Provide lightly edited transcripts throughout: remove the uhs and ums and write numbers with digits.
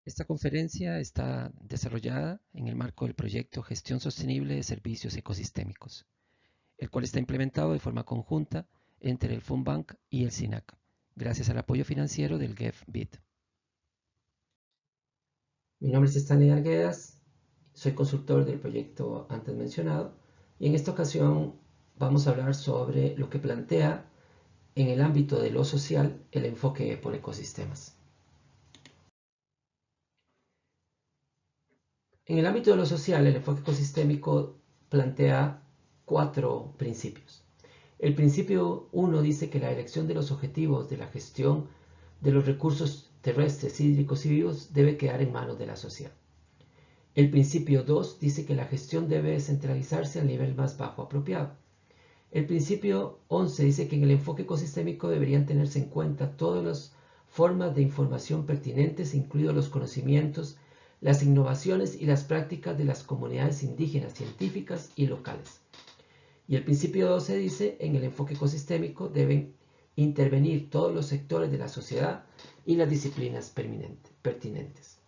Esta conferencia está desarrollada en el marco del proyecto Gestión Sostenible de Servicios Ecosistémicos, el cual está implementado de forma conjunta entre el FUNBank y el SINAC, gracias al apoyo financiero del GEF-BID. Mi nombre es Stanley Arguedas, soy consultor del proyecto antes mencionado y en esta ocasión vamos a hablar sobre lo que plantea en el ámbito de lo social el enfoque por ecosistemas. En el ámbito de lo social, el enfoque ecosistémico plantea 4 principios. El principio 1 dice que la elección de los objetivos de la gestión de los recursos terrestres, hídricos y vivos debe quedar en manos de la sociedad. El principio 2 dice que la gestión debe centralizarse al nivel más bajo apropiado. El principio 11 dice que en el enfoque ecosistémico deberían tenerse en cuenta todas las formas de información pertinentes, incluidos los conocimientos, las innovaciones y las prácticas de las comunidades indígenas, científicas y locales. Y el principio 12 dice, en el enfoque ecosistémico deben intervenir todos los sectores de la sociedad y las disciplinas pertinentes.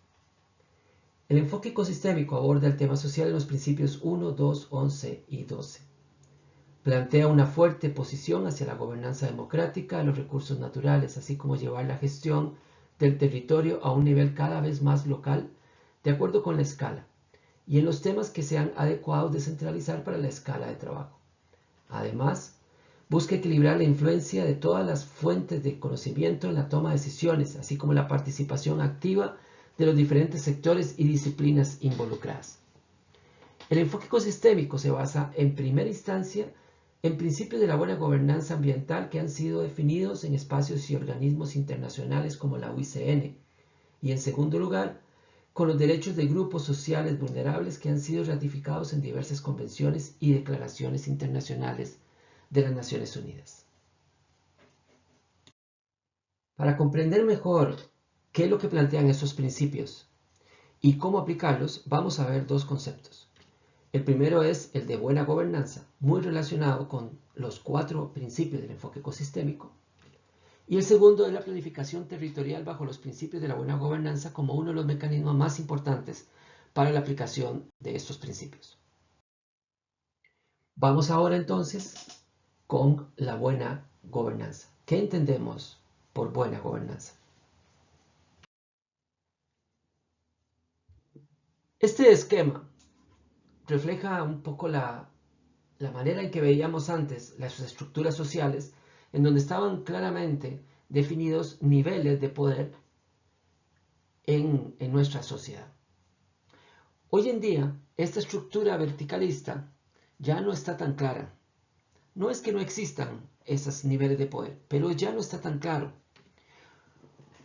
El enfoque ecosistémico aborda el tema social en los principios 1, 2, 11 y 12. Plantea una fuerte posición hacia la gobernanza democrática de los recursos naturales, así como llevar la gestión del territorio a un nivel cada vez más local, de acuerdo con la escala, y en los temas que sean adecuados de centralizar para la escala de trabajo. Además, busca equilibrar la influencia de todas las fuentes de conocimiento en la toma de decisiones, así como la participación activa de los diferentes sectores y disciplinas involucradas. El enfoque ecosistémico se basa, en primera instancia, en principios de la buena gobernanza ambiental que han sido definidos en espacios y organismos internacionales como la UICN, y en segundo lugar, con los derechos de grupos sociales vulnerables que han sido ratificados en diversas convenciones y declaraciones internacionales de las Naciones Unidas. Para comprender mejor qué es lo que plantean estos principios y cómo aplicarlos, vamos a ver dos conceptos. El primero es el de buena gobernanza, muy relacionado con los 4 principios del enfoque ecosistémico. Y el segundo es la planificación territorial bajo los principios de la buena gobernanza como uno de los mecanismos más importantes para la aplicación de estos principios. Vamos ahora entonces con la buena gobernanza. ¿Qué entendemos por buena gobernanza? Este esquema refleja un poco la manera en que veíamos antes las estructuras sociales, en donde estaban claramente definidos niveles de poder en nuestra sociedad. Hoy en día, esta estructura verticalista ya no está tan clara. No es que no existan esos niveles de poder, pero ya no está tan claro.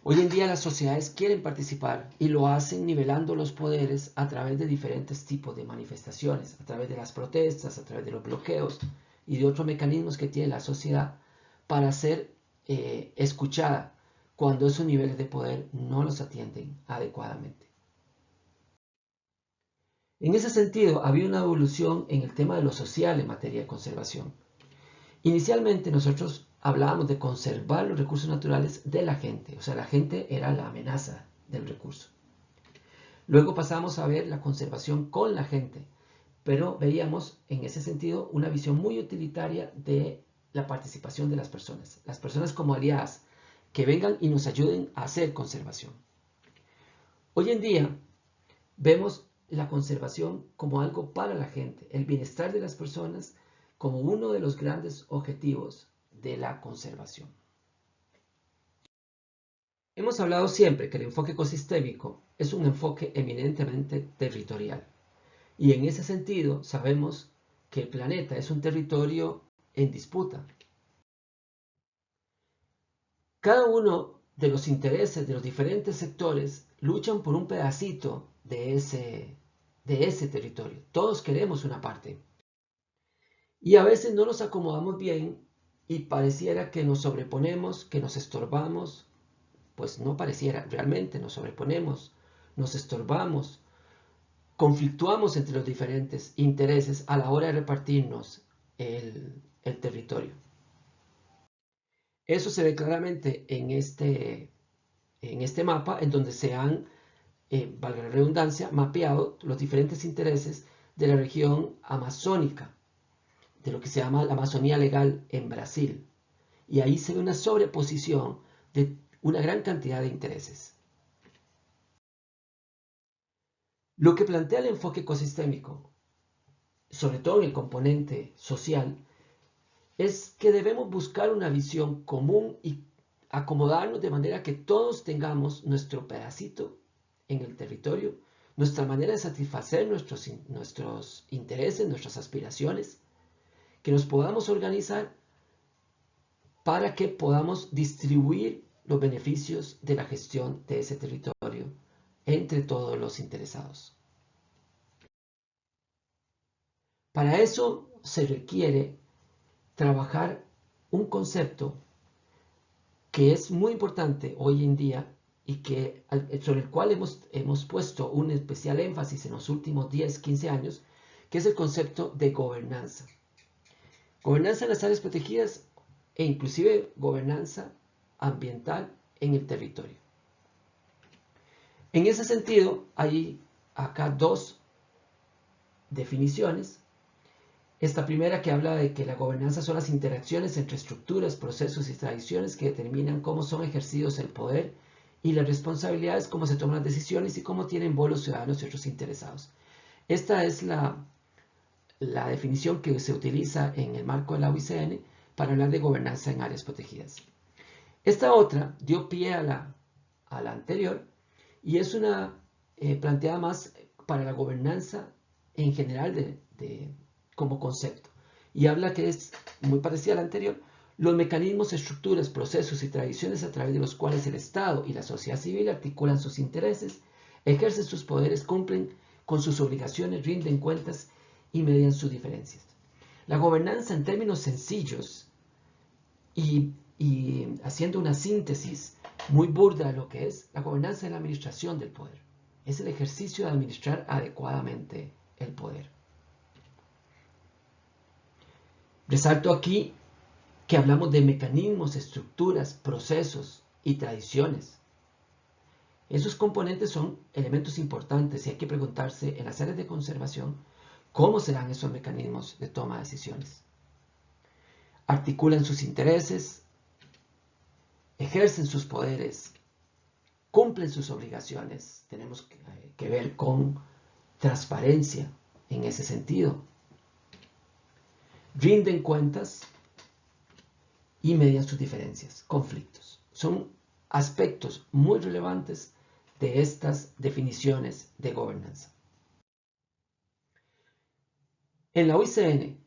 Hoy en día las sociedades quieren participar y lo hacen nivelando los poderes a través de diferentes tipos de manifestaciones, a través de las protestas, a través de los bloqueos y de otros mecanismos que tiene la sociedad para ser escuchada cuando esos niveles de poder no los atienden adecuadamente. En ese sentido, había una evolución en el tema de lo social en materia de conservación. Inicialmente nosotros hablábamos de conservar los recursos naturales de la gente, o sea, la gente era la amenaza del recurso. Luego pasamos a ver la conservación con la gente, pero veíamos en ese sentido una visión muy utilitaria de la participación de las personas como aliadas, que vengan y nos ayuden a hacer conservación. Hoy en día vemos la conservación como algo para la gente, el bienestar de las personas como uno de los grandes objetivos de la conservación. Hemos hablado siempre que el enfoque ecosistémico es un enfoque eminentemente territorial. Y en ese sentido sabemos que el planeta es un territorio en disputa. Cada uno de los intereses de los diferentes sectores luchan por un pedacito de ese territorio. Todos queremos una parte. Y a veces no nos acomodamos bien y pareciera que nos sobreponemos, que nos estorbamos. Pues no pareciera, realmente nos sobreponemos, nos estorbamos, conflictuamos entre los diferentes intereses a la hora de repartirnos el territorio. Eso se ve claramente en este mapa, en donde se han valga la redundancia, mapeado los diferentes intereses de la región amazónica, de lo que se llama la Amazonía legal en Brasil. Y ahí se ve una sobreposición de una gran cantidad de intereses. Lo que plantea el enfoque ecosistémico, sobre todo en el componente social, es que debemos buscar una visión común y acomodarnos de manera que todos tengamos nuestro pedacito en el territorio, nuestra manera de satisfacer nuestros intereses, nuestras aspiraciones, que nos podamos organizar para que podamos distribuir los beneficios de la gestión de ese territorio entre todos los interesados. Para eso se requiere trabajar un concepto que es muy importante hoy en día y sobre el cual hemos puesto un especial énfasis en los últimos 10, 15 años, que es el concepto de gobernanza. Gobernanza en las áreas protegidas e inclusive gobernanza ambiental en el territorio. En ese sentido, hay acá dos definiciones. Esta primera que habla de que la gobernanza son las interacciones entre estructuras, procesos y tradiciones que determinan cómo son ejercidos el poder y las responsabilidades, cómo se toman las decisiones y cómo tienen voz los ciudadanos y otros interesados. Esta es la definición que se utiliza en el marco de la OICN para hablar de gobernanza en áreas protegidas. Esta otra dio pie a la anterior y es una planteada más para la gobernanza en general como concepto. Y habla que es muy parecida a la anterior, los mecanismos, estructuras, procesos y tradiciones a través de los cuales el Estado y la sociedad civil articulan sus intereses, ejercen sus poderes, cumplen con sus obligaciones, rinden cuentas y median sus diferencias. La gobernanza, en términos sencillos y haciendo una síntesis muy burda de lo que es, la gobernanza es la administración del poder. Es el ejercicio de administrar adecuadamente el poder. Resalto aquí que hablamos de mecanismos, estructuras, procesos y tradiciones. Esos componentes son elementos importantes y hay que preguntarse en las áreas de conservación cómo serán esos mecanismos de toma de decisiones. Articulan sus intereses, ejercen sus poderes, cumplen sus obligaciones. Tenemos que ver con transparencia en ese sentido. Rinden cuentas y median sus diferencias, conflictos. Son aspectos muy relevantes de estas definiciones de gobernanza. En la OICN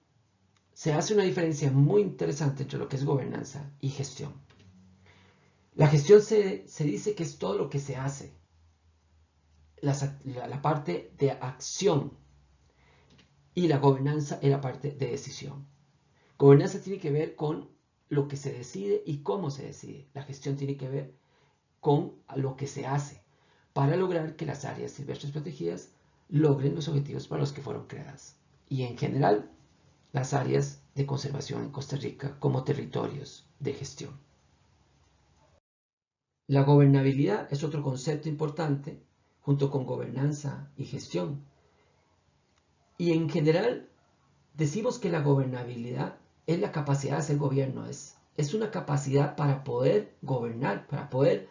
se hace una diferencia muy interesante entre lo que es gobernanza y gestión. La gestión se dice que es todo lo que se hace, la parte de acción, y la gobernanza es la parte de decisión. Gobernanza tiene que ver con lo que se decide y cómo se decide. La gestión tiene que ver con lo que se hace para lograr que las áreas silvestres protegidas logren los objetivos para los que fueron creadas. Y en general, las áreas de conservación en Costa Rica como territorios de gestión. La gobernabilidad es otro concepto importante junto con gobernanza y gestión. Y en general decimos que la gobernabilidad es la capacidad de hacer gobierno, es una capacidad para poder gobernar, para poder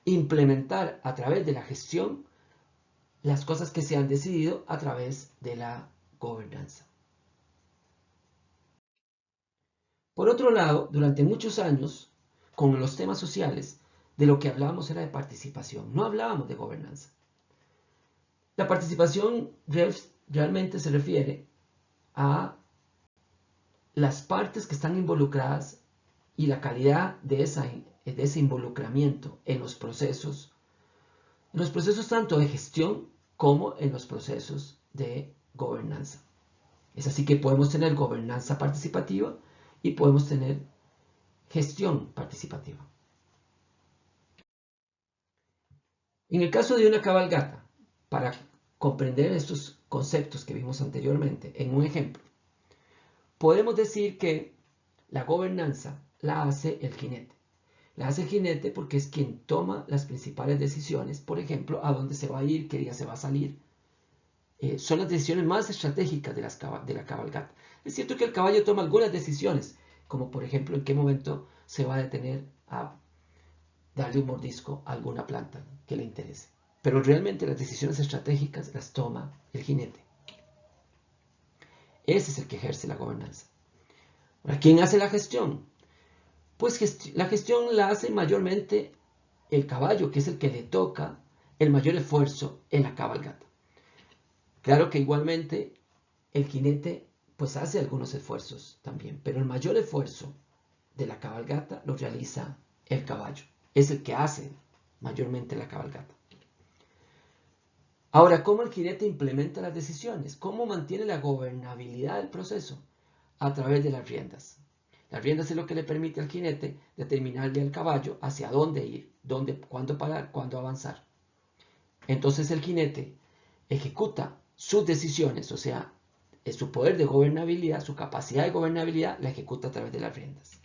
implementar a través de la gestión las cosas que se han decidido a través de la gobernanza. Por otro lado, durante muchos años, con los temas sociales, de lo que hablábamos era de participación, no hablábamos de gobernanza. La participación realmente se refiere a las partes que están involucradas y la calidad de ese involucramiento en los procesos tanto de gestión como en los procesos de gobernanza. Es así que podemos tener gobernanza participativa y podemos tener gestión participativa. En el caso de una cabalgata, para comprender estos conceptos que vimos anteriormente, en un ejemplo, podemos decir que la gobernanza la hace el jinete. La hace el jinete porque es quien toma las principales decisiones, por ejemplo, a dónde se va a ir, qué día se va a salir. Son las decisiones más estratégicas de la cabalgata. Es cierto que el caballo toma algunas decisiones, como por ejemplo en qué momento se va a detener a darle un mordisco a alguna planta que le interese. Pero realmente las decisiones estratégicas las toma el jinete. Ese es el que ejerce la gobernanza. Ahora, ¿quién hace la gestión? Pues la gestión la hace mayormente el caballo, que es el que le toca el mayor esfuerzo en la cabalgata. Claro que igualmente el jinete pues hace algunos esfuerzos también, pero el mayor esfuerzo de la cabalgata lo realiza el caballo. Es el que hace mayormente la cabalgata. Ahora, ¿cómo el jinete implementa las decisiones? ¿Cómo mantiene la gobernabilidad del proceso? A través de las riendas. Las riendas es lo que le permite al jinete determinarle al caballo hacia dónde ir, cuándo parar, cuándo avanzar. Entonces el jinete ejecuta sus decisiones, o sea, su poder de gobernabilidad, su capacidad de gobernabilidad, la ejecuta a través de las riendas.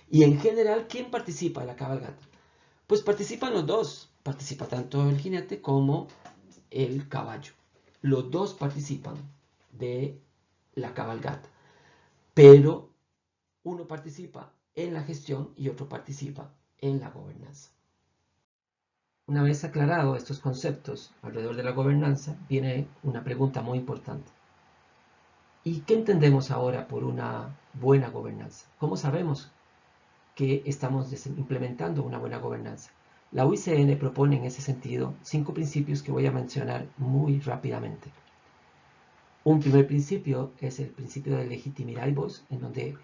Y en general, ¿quién participa en la cabalgata? Pues participan los dos. Participa tanto el jinete como el caballo. Los dos participan de la cabalgata. Pero uno participa en la gestión y otro participa en la gobernanza. Una vez aclarado estos conceptos alrededor de la gobernanza, viene una pregunta muy importante. ¿Y qué entendemos ahora por una buena gobernanza? ¿Cómo sabemos que estamos implementando una buena gobernanza? La UICN propone en ese sentido 5 principios que voy a mencionar muy rápidamente. Un primer principio es el principio de legitimidad, en donde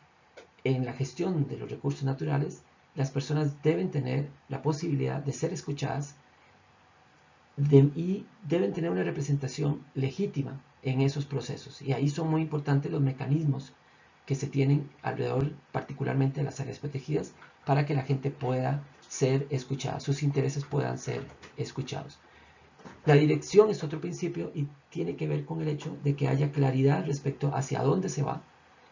en la gestión de los recursos naturales las personas deben tener la posibilidad de ser escuchadas y deben tener una representación legítima en esos procesos. Y ahí son muy importantes los mecanismos que se tienen alrededor, particularmente de las áreas protegidas, para que la gente pueda ser escuchada, sus intereses puedan ser escuchados. La dirección es otro principio y tiene que ver con el hecho de que haya claridad respecto hacia dónde se va,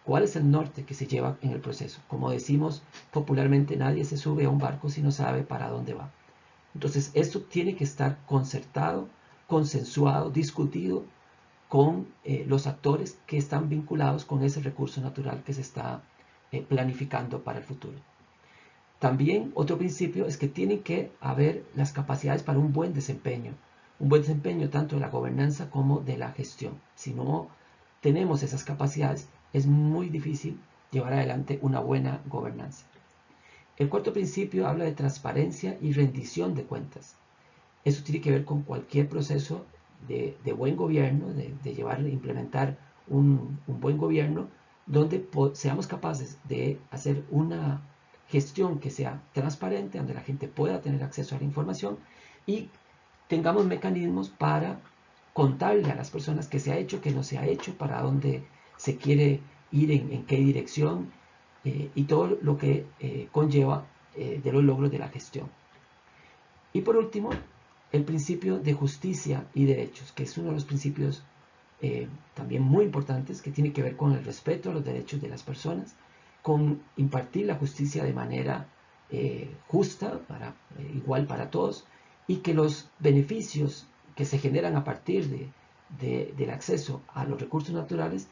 cuál es el norte que se lleva en el proceso. Como decimos popularmente, nadie se sube a un barco si no sabe para dónde va. Entonces, esto tiene que estar concertado, consensuado, discutido con los actores que están vinculados con ese recurso natural que se está planificando para el futuro. También otro principio es que tienen que haber las capacidades para un buen desempeño tanto de la gobernanza como de la gestión. Si no tenemos esas capacidades, es muy difícil llevar adelante una buena gobernanza. El cuarto principio habla de transparencia y rendición de cuentas. Eso tiene que ver con cualquier proceso de buen gobierno, de implementar un buen gobierno, donde seamos capaces de hacer una gestión que sea transparente, donde la gente pueda tener acceso a la información y tengamos mecanismos para contarle a las personas qué se ha hecho, qué no se ha hecho, para dónde se quiere ir, en qué dirección, y todo lo que conlleva de los logros de la gestión. Y por último, el principio de justicia y derechos, que es uno de los principios también muy importantes, que tiene que ver con el respeto a los derechos de las personas, con impartir la justicia de manera justa, igual para todos, y que los beneficios que se generan a partir del acceso a los recursos naturales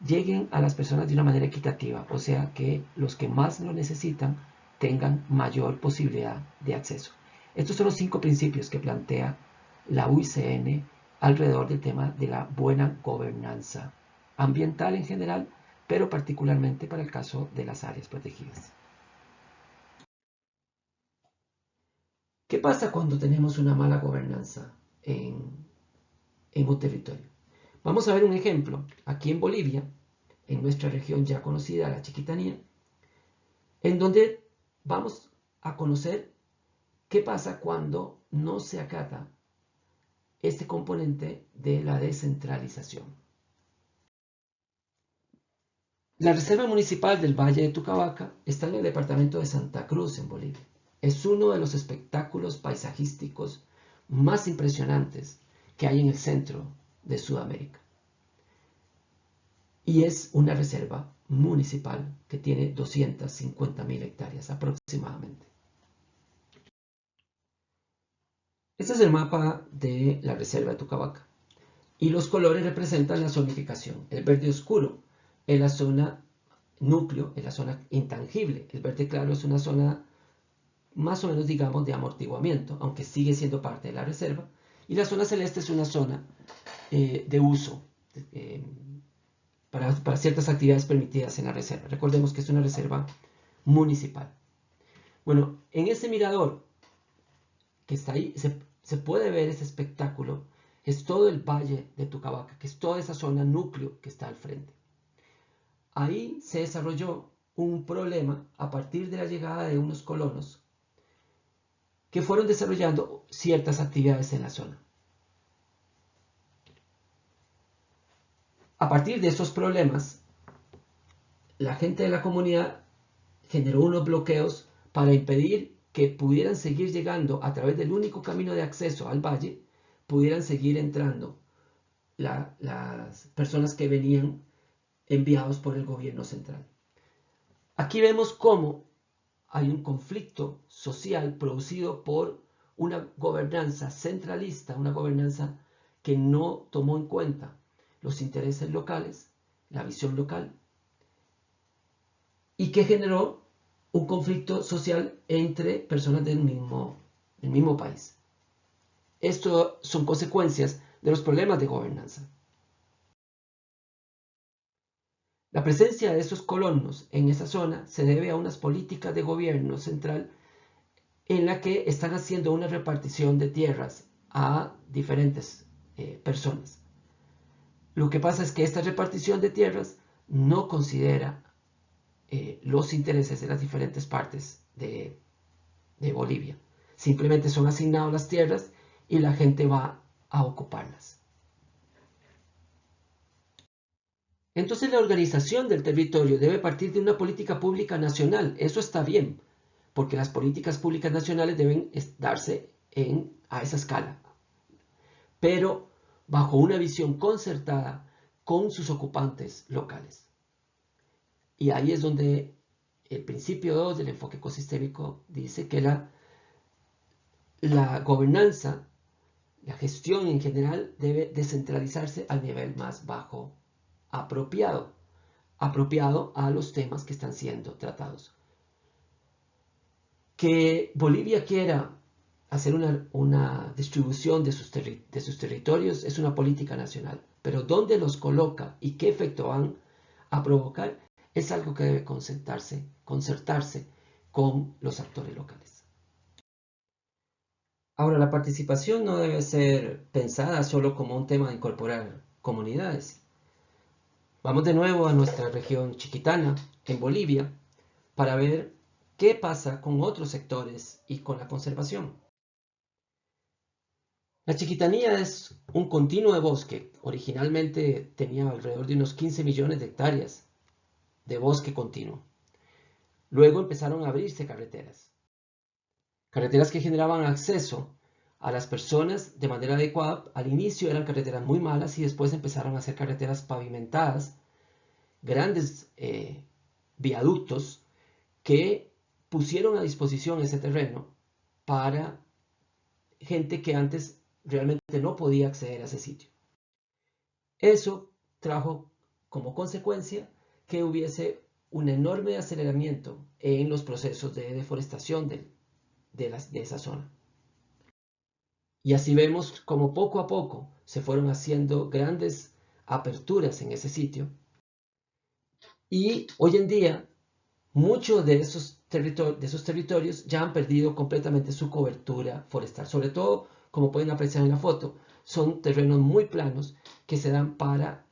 lleguen a las personas de una manera equitativa, o sea que los que más lo necesitan tengan mayor posibilidad de acceso. Estos son los 5 principios que plantea la UICN alrededor del tema de la buena gobernanza ambiental en general, pero particularmente para el caso de las áreas protegidas. ¿Qué pasa cuando tenemos una mala gobernanza en un territorio? Vamos a ver un ejemplo. Aquí en Bolivia, en nuestra región ya conocida, la Chiquitanía, en donde vamos a conocer qué pasa cuando no se acata este componente de la descentralización. La Reserva Municipal del Valle de Tucabaca está en el departamento de Santa Cruz, en Bolivia. Es uno de los espectáculos paisajísticos más impresionantes que hay en el centro de Sudamérica. Y es una reserva municipal que tiene 250.000 hectáreas aproximadamente. Este es el mapa de la reserva de Tucabaca. Y los colores representan la zonificación. El verde oscuro es la zona núcleo, es la zona intangible. El verde claro es una zona más o menos, digamos, de amortiguamiento, aunque sigue siendo parte de la reserva. Y la zona celeste es una zona de uso para ciertas actividades permitidas en la reserva. Recordemos que es una reserva municipal. Bueno, en ese mirador que está ahí, se puede ver ese espectáculo. Es todo el valle de Tucabaca, que es toda esa zona núcleo que está al frente. Ahí se desarrolló un problema a partir de la llegada de unos colonos que fueron desarrollando ciertas actividades en la zona. A partir de esos problemas, la gente de la comunidad generó unos bloqueos para impedir que pudieran seguir llegando a través del único camino de acceso al valle, pudieran seguir entrando las personas que venían enviados por el gobierno central. Aquí vemos cómo hay un conflicto social producido por una gobernanza centralista, una gobernanza que no tomó en cuenta los intereses locales, la visión local, y que generó un conflicto social entre personas del mismo país. Esto son consecuencias de los problemas de gobernanza. La presencia de esos colonos en esa zona se debe a unas políticas de gobierno central en la que están haciendo una repartición de tierras a diferentes personas. Lo que pasa es que esta repartición de tierras no considera los intereses de las diferentes partes de Bolivia. Simplemente son asignadas las tierras y la gente va a ocuparlas. Entonces la organización del territorio debe partir de una política pública nacional. Eso está bien, porque las políticas públicas nacionales deben darse a esa escala, pero bajo una visión concertada con sus ocupantes locales. Y ahí es donde el principio 2 del enfoque ecosistémico dice que la gobernanza, la gestión en general debe descentralizarse al nivel más bajo apropiado a los temas que están siendo tratados. Que Bolivia quiera hacer una distribución de sus territorios es una política nacional, pero dónde los coloca y qué efecto van a provocar es algo que debe concertarse con los actores locales. Ahora, la participación no debe ser pensada solo como un tema de incorporar comunidades. Vamos de nuevo a nuestra región chiquitana, en Bolivia, para ver qué pasa con otros sectores y con la conservación. La Chiquitanía es un continuo de bosque. Originalmente tenía alrededor de unos 15 millones de hectáreas de bosque continuo. Luego empezaron a abrirse carreteras. Carreteras que generaban acceso a las personas de manera adecuada. Al inicio eran carreteras muy malas y después empezaron a ser carreteras pavimentadas, grandes viaductos que pusieron a disposición ese terreno para gente que antes realmente no podía acceder a ese sitio. Eso trajo como consecuencia que hubiese un enorme aceleramiento en los procesos de deforestación de esa zona. Y así vemos como poco a poco se fueron haciendo grandes aperturas en ese sitio. Y hoy en día muchos de esos territorios ya han perdido completamente su cobertura forestal. Sobre todo, como pueden apreciar en la foto, son terrenos muy planos que se dan para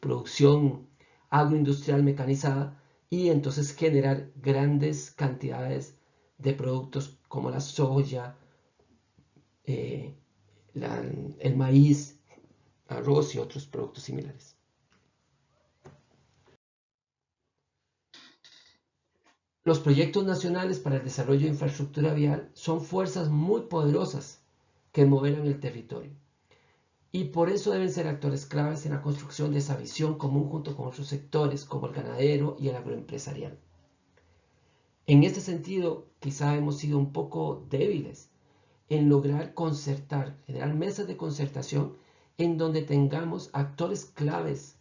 producción agroindustrial mecanizada y entonces generar grandes cantidades de productos como la soya, el maíz, arroz y otros productos similares. Los proyectos nacionales para el desarrollo de infraestructura vial son fuerzas muy poderosas que modelan el territorio. Y por eso deben ser actores claves en la construcción de esa visión común junto con otros sectores como el ganadero y el agroempresarial. En este sentido, quizá hemos sido un poco débiles en lograr concertar, generar mesas de concertación en donde tengamos actores claves,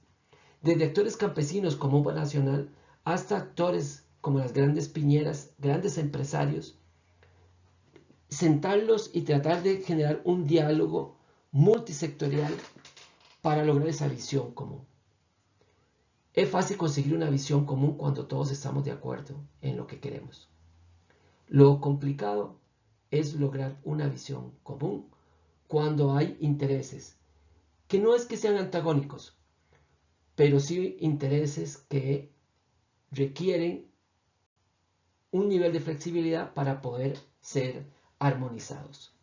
desde actores campesinos como UPA Nacional hasta actores como las grandes piñeras, grandes empresarios, sentarlos y tratar de generar un diálogo multisectorial para lograr esa visión común. Es fácil conseguir una visión común cuando todos estamos de acuerdo en lo que queremos. Lo complicado es lograr una visión común cuando hay intereses, que no es que sean antagónicos, pero sí intereses que requieren un nivel de flexibilidad para poder ser armonizados.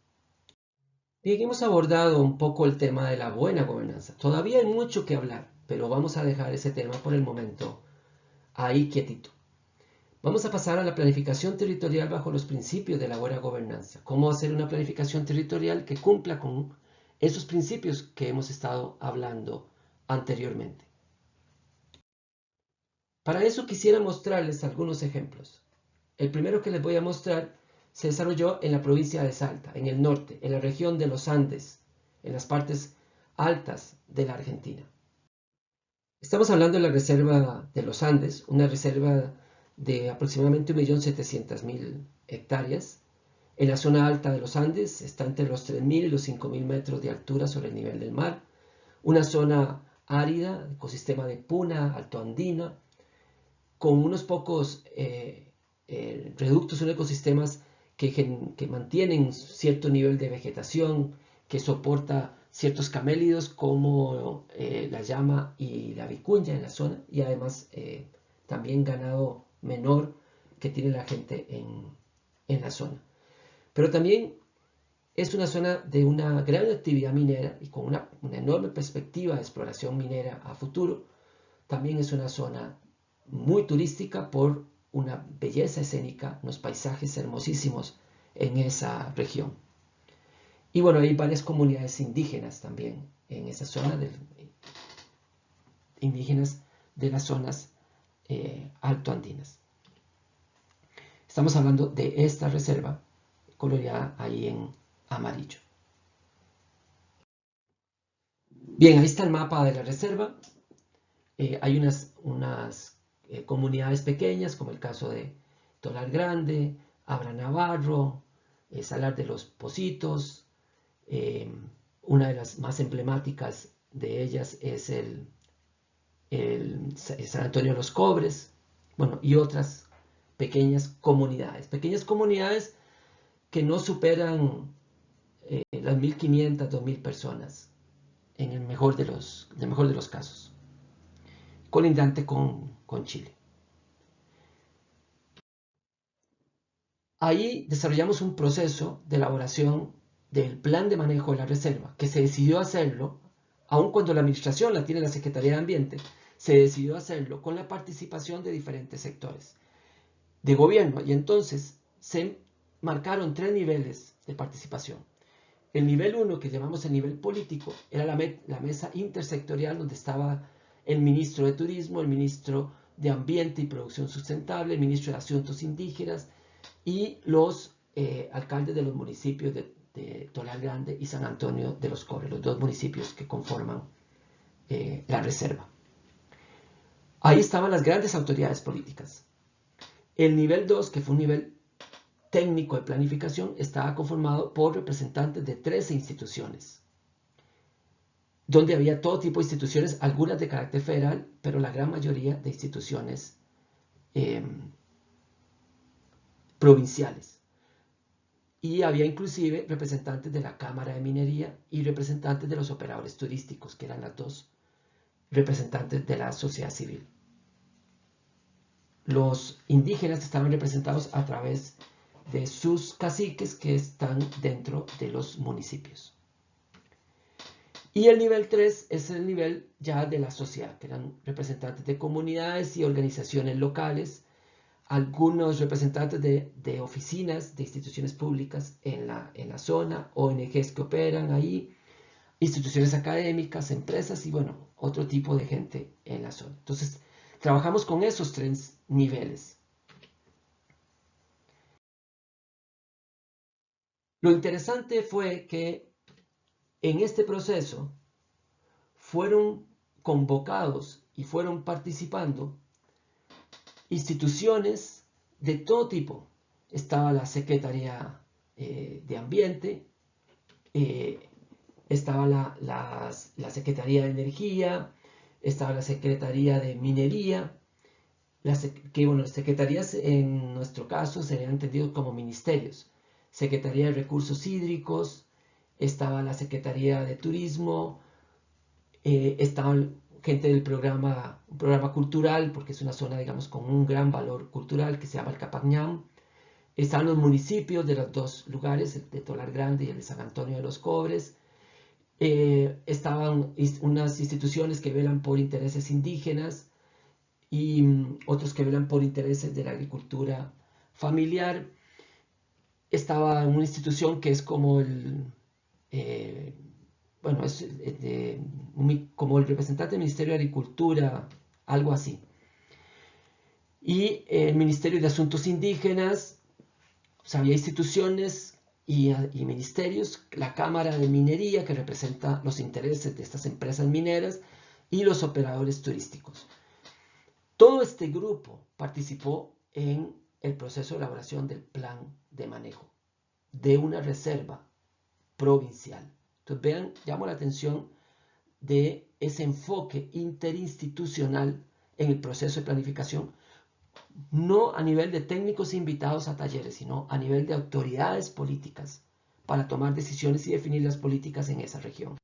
Bien, hemos abordado un poco el tema de la buena gobernanza. Todavía hay mucho que hablar, pero vamos a dejar ese tema por el momento ahí quietito. Vamos a pasar a la planificación territorial bajo los principios de la buena gobernanza. Cómo hacer una planificación territorial que cumpla con esos principios que hemos estado hablando anteriormente. Para eso quisiera mostrarles algunos ejemplos. El primero que les voy a mostrar se desarrolló en la provincia de Salta, en el norte, en la región de los Andes, en las partes altas de la Argentina. Estamos hablando de la reserva de los Andes, una reserva de aproximadamente 1.700.000 hectáreas. En la zona alta de los Andes está entre los 3.000 y los 5.000 metros de altura sobre el nivel del mar. Una zona árida, ecosistema de puna altoandina, con unos pocos reductos, unos ecosistemas que mantienen cierto nivel de vegetación, que soporta ciertos camélidos como la llama y la vicuña en la zona, y además también ganado menor que tiene la gente en la zona. Pero también es una zona de una gran actividad minera y con una enorme perspectiva de exploración minera a futuro. También es una zona muy turística por una belleza escénica, unos paisajes hermosísimos en esa región. Y bueno, hay varias comunidades indígenas también en esa zona, indígenas de las zonas altoandinas. Estamos hablando de esta reserva coloreada ahí en amarillo. Bien, ahí está el mapa de la reserva. Hay unas comunidades pequeñas, como el caso de Tolar Grande, Abra Navarro, Salar de los Pocitos. Una de las más emblemáticas de ellas es el San Antonio de los Cobres, bueno, y otras pequeñas comunidades que no superan las 1.500, 2.000 personas en el mejor de los casos, colindante con Chile. Ahí desarrollamos un proceso de elaboración del plan de manejo de la reserva, que se decidió hacerlo, aun cuando la administración la tiene la Secretaría de Ambiente, se decidió hacerlo con la participación de diferentes sectores de gobierno, y entonces se marcaron 3 niveles de participación. El nivel 1, que llamamos el nivel político, era la mesa intersectorial donde estaba el ministro de Turismo, el ministro de Ambiente y Producción Sustentable, el ministro de Asuntos Indígenas y los alcaldes de los municipios de Tolar Grande y San Antonio de los Cobres, los 2 municipios que conforman la reserva. Ahí estaban las grandes autoridades políticas. El nivel 2, que fue un nivel técnico de planificación, estaba conformado por representantes de 13 instituciones, donde había todo tipo de instituciones, algunas de carácter federal, pero la gran mayoría de instituciones provinciales. Y había inclusive representantes de la Cámara de Minería y representantes de los operadores turísticos, que eran las 2 representantes de la sociedad civil. Los indígenas estaban representados a través de sus caciques que están dentro de los municipios. Y el nivel 3 es el nivel ya de la sociedad, que eran representantes de comunidades y organizaciones locales, algunos representantes de oficinas, de instituciones públicas en la zona, ONGs que operan ahí, instituciones académicas, empresas y bueno, otro tipo de gente en la zona. Entonces, trabajamos con esos 3 niveles. Lo interesante fue que en este proceso fueron convocados y fueron participando instituciones de todo tipo. Estaba la Secretaría de Ambiente, estaba la Secretaría de Energía, estaba la Secretaría de Minería, las secretarías en nuestro caso serían entendidos como ministerios. Secretaría de Recursos Hídricos, estaba la Secretaría de Turismo, estaba gente del un programa cultural, porque es una zona, digamos, con un gran valor cultural que se llama el Capañán. Estaban los municipios de los dos lugares, el de Tolar Grande y el de San Antonio de los Cobres. Estaban unas instituciones que velan por intereses indígenas y otros que velan por intereses de la agricultura familiar. Estaba una institución que es como como el representante del Ministerio de Agricultura, algo así. Y el Ministerio de Asuntos Indígenas, o sea, había instituciones y ministerios, la Cámara de Minería, que representa los intereses de estas empresas mineras, y los operadores turísticos. Todo este grupo participó en el proceso de elaboración del plan de manejo de una reserva provincial. Entonces vean, llamo la atención de ese enfoque interinstitucional en el proceso de planificación, no a nivel de técnicos invitados a talleres, sino a nivel de autoridades políticas para tomar decisiones y definir las políticas en esa región.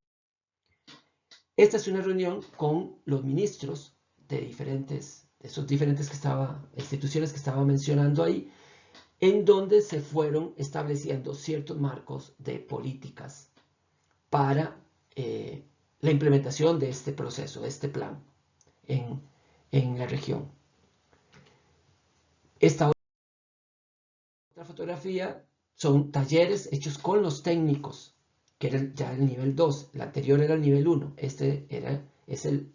Esta es una reunión con los ministros de esos diferentes instituciones que estaba mencionando ahí, en donde se fueron estableciendo ciertos marcos de políticas para la implementación de este proceso, de este plan en la región. Esta otra fotografía son talleres hechos con los técnicos, que era ya el nivel 2. La anterior era el nivel 1. Este es el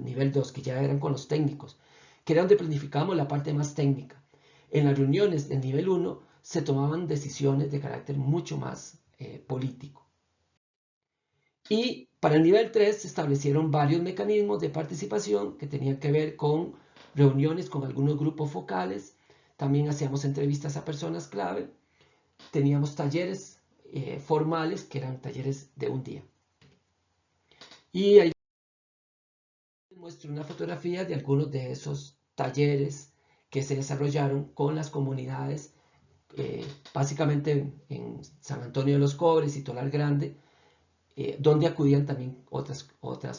nivel 2, que ya eran con los técnicos, que era donde planificábamos la parte más técnica. En las reuniones del nivel 1 se tomaban decisiones de carácter mucho más político. Y para el nivel 3 se establecieron varios mecanismos de participación que tenían que ver con reuniones con algunos grupos focales. También hacíamos entrevistas a personas clave. Teníamos talleres formales, que eran talleres de un día. Y ahí les muestro una fotografía de algunos de esos talleres que se desarrollaron con las comunidades, básicamente en San Antonio de los Cobres y Tolar Grande, donde acudían también otras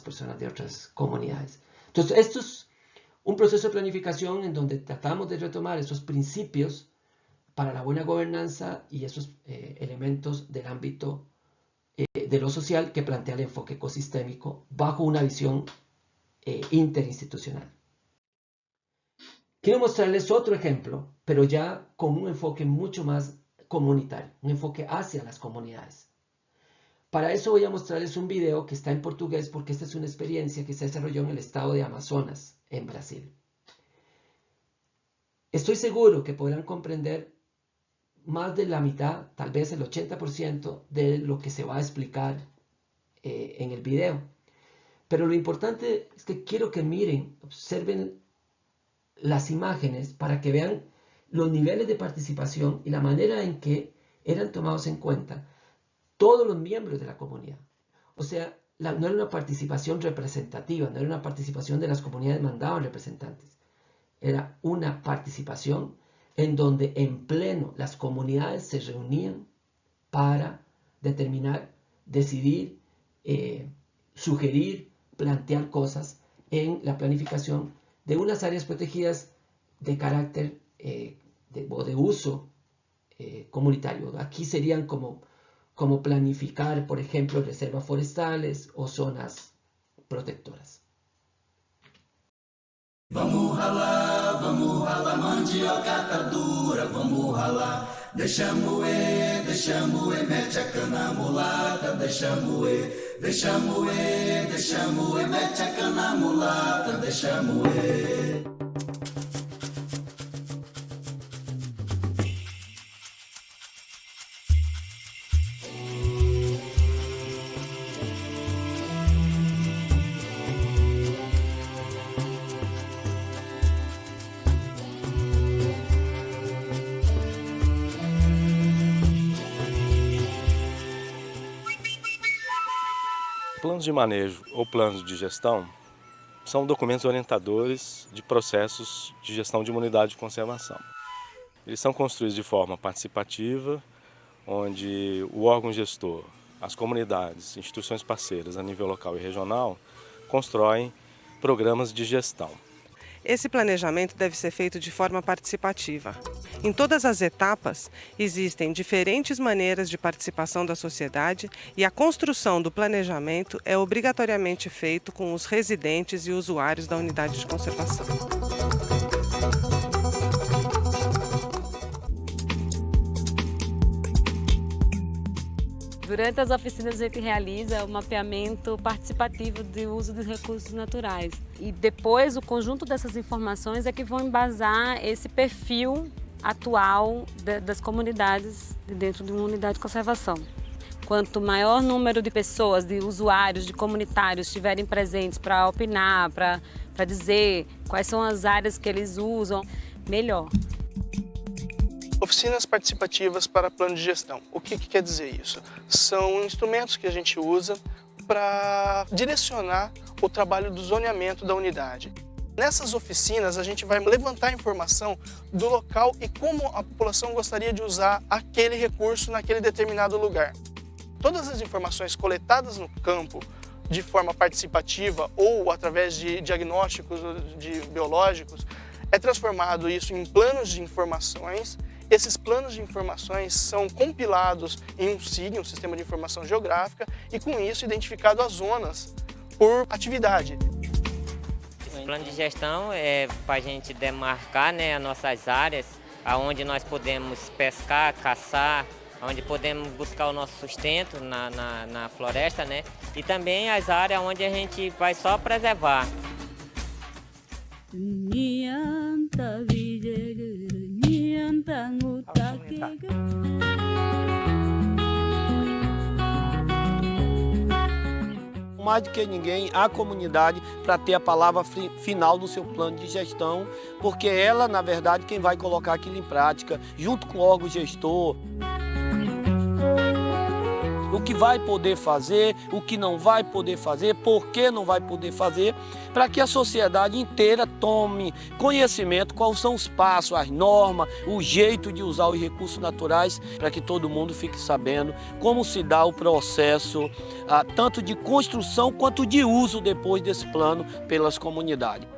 personas de otras comunidades. Entonces, esto es un proceso de planificación en donde tratamos de retomar esos principios para la buena gobernanza y esos elementos del ámbito de lo social que plantea el enfoque ecosistémico bajo una visión interinstitucional. Quiero mostrarles otro ejemplo, pero ya con un enfoque mucho más comunitario, un enfoque hacia las comunidades. Para eso voy a mostrarles un video que está en portugués porque esta es una experiencia que se desarrolló en el estado de Amazonas, en Brasil. Estoy seguro que podrán comprender más de la mitad, tal vez el 80% de lo que se va a explicar en el video. Pero lo importante es que quiero que miren, observen las imágenes para que vean los niveles de participación y la manera en que eran tomados en cuenta todos los miembros de la comunidad. O sea, no era una participación representativa, no era una participación de las comunidades mandaban representantes. Era una participación en donde en pleno las comunidades se reunían para determinar, decidir, sugerir, plantear cosas en la planificación de unas áreas protegidas de carácter de uso comunitario. Aquí serían como planificar, por ejemplo, reservas forestales o zonas protectoras. Vamos ralar, mandioca tá dura, vamos ralar. Deixa moer, mete a cana mulata. Deixa moer, mete a cana mulata. Deixa moer. Planos de manejo ou planos de gestão são documentos orientadores de processos de gestão de uma unidade de conservação. Eles são construídos de forma participativa, onde o órgão gestor, as comunidades, instituições parceiras a nível local e regional constroem programas de gestão. Esse planejamento deve ser feito de forma participativa. Em todas as etapas, existem diferentes maneiras de participação da sociedade e a construção do planejamento é obrigatoriamente feito com os residentes e usuários da unidade de conservação. Durante as oficinas a gente realiza o mapeamento participativo de uso dos recursos naturais. E depois o conjunto dessas informações é que vão embasar esse perfil atual das comunidades dentro de uma unidade de conservação. Quanto maior número de pessoas, de usuários, de comunitários estiverem presentes para opinar, para dizer quais são as áreas que eles usam, melhor. Oficinas participativas para plano de gestão. O que quer dizer isso? São instrumentos que a gente usa para direcionar o trabalho do zoneamento da unidade. Nessas oficinas a gente vai levantar informação do local e como a população gostaria de usar aquele recurso naquele determinado lugar. Todas as informações coletadas no campo de forma participativa ou através de diagnósticos biológicos, é transformado isso em planos de informações. Esses planos de informações são compilados em um SIG, um Sistema de Informação Geográfica, e com isso identificado as zonas por atividade. Esse plano de gestão é para a gente demarcar, né, as nossas áreas, onde nós podemos pescar, caçar, onde podemos buscar o nosso sustento na floresta, né, e também as áreas onde a gente vai só preservar. Mais do que ninguém, a comunidade para ter a palavra final no seu plano de gestão, porque ela, na verdade, quem vai colocar aquilo em prática, junto com o órgão gestor. O que vai poder fazer, o que não vai poder fazer, por que não vai poder fazer, para que a sociedade inteira tome conhecimento, quais são os passos, as normas, o jeito de usar os recursos naturais, para que todo mundo fique sabendo como se dá o processo, tanto de construção quanto de uso depois desse plano pelas comunidades.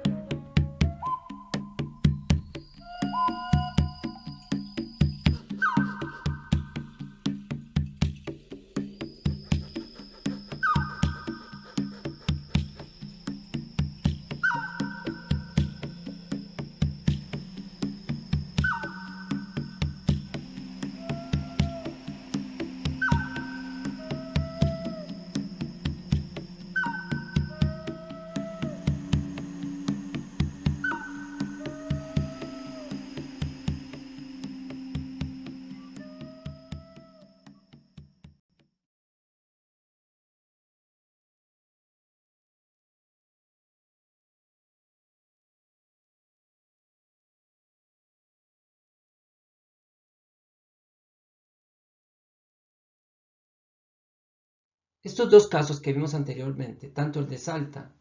Estos dos casos que vimos anteriormente, tanto el de Salta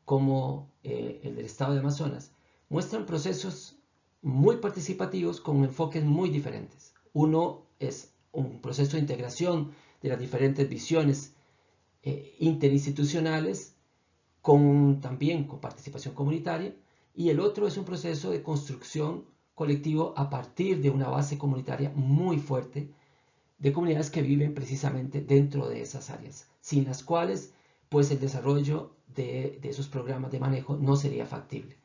como el del estado de Amazonas, muestran procesos muy participativos con enfoques muy diferentes. Uno es un proceso de integración de las diferentes visiones interinstitucionales también con participación comunitaria, y el otro es un proceso de construcción colectivo a partir de una base comunitaria muy fuerte de comunidades que viven precisamente dentro de esas áreas, sin las cuales pues el desarrollo de esos programas de manejo no sería factible.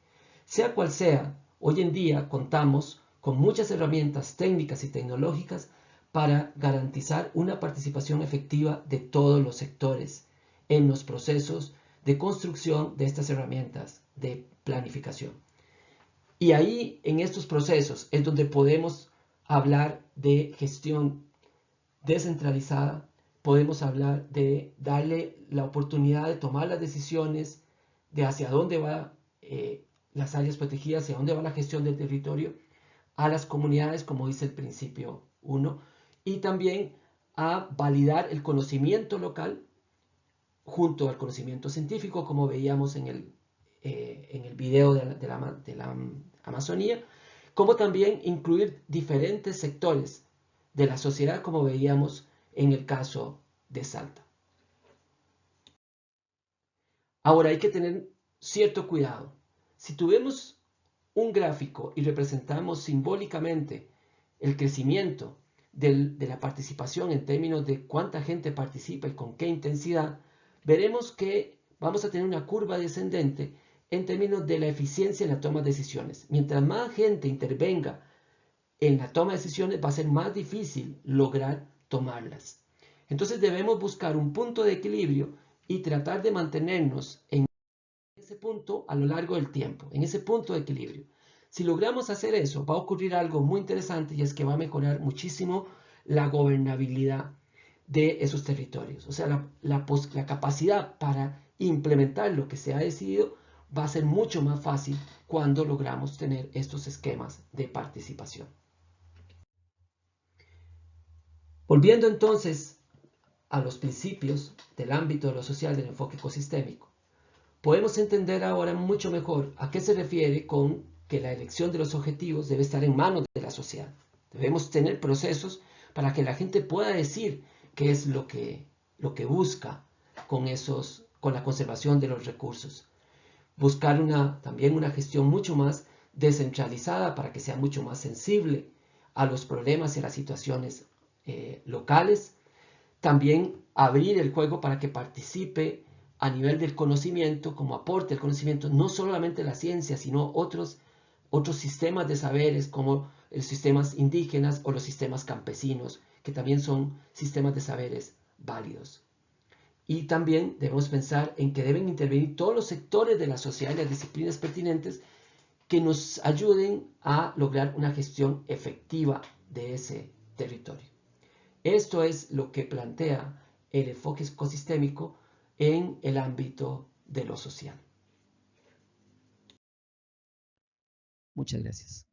Sea cual sea, hoy en día contamos con muchas herramientas técnicas y tecnológicas para garantizar una participación efectiva de todos los sectores en los procesos de construcción de estas herramientas de planificación. Y ahí, en estos procesos, es donde podemos hablar de gestión descentralizada, podemos hablar de darle la oportunidad de tomar las decisiones de hacia dónde va las áreas protegidas, hacia dónde va la gestión del territorio, a las comunidades, como dice el principio 1, y también a validar el conocimiento local junto al conocimiento científico, como veíamos en el video de la Amazonía, como también incluir diferentes sectores de la sociedad, como veíamos en el caso de Salta. Ahora hay que tener cierto cuidado. Si tuvimos un gráfico y representamos simbólicamente el crecimiento de la participación en términos de cuánta gente participa y con qué intensidad, veremos que vamos a tener una curva descendente en términos de la eficiencia en la toma de decisiones. Mientras más gente intervenga en la toma de decisiones, va a ser más difícil lograr tomarlas. Entonces debemos buscar un punto de equilibrio y tratar de mantenernos en ese punto a lo largo del tiempo, en ese punto de equilibrio. Si logramos hacer eso, va a ocurrir algo muy interesante, y es que va a mejorar muchísimo la gobernabilidad de esos territorios. O sea, la capacidad para implementar lo que se ha decidido va a ser mucho más fácil cuando logramos tener estos esquemas de participación. Volviendo entonces a los principios del ámbito de lo social del enfoque ecosistémico, podemos entender ahora mucho mejor a qué se refiere con que la elección de los objetivos debe estar en manos de la sociedad. Debemos tener procesos para que la gente pueda decir qué es lo que busca con la conservación de los recursos. Buscar también una gestión mucho más descentralizada para que sea mucho más sensible a los problemas y a las situaciones locales. También abrir el juego para que participe a nivel del conocimiento, como aporte el conocimiento, no solamente la ciencia, sino otros sistemas de saberes, como los sistemas indígenas o los sistemas campesinos, que también son sistemas de saberes válidos. Y también debemos pensar en que deben intervenir todos los sectores de la sociedad y las disciplinas pertinentes que nos ayuden a lograr una gestión efectiva de ese territorio. Esto es lo que plantea el enfoque ecosistémico en el ámbito de lo social. Muchas gracias.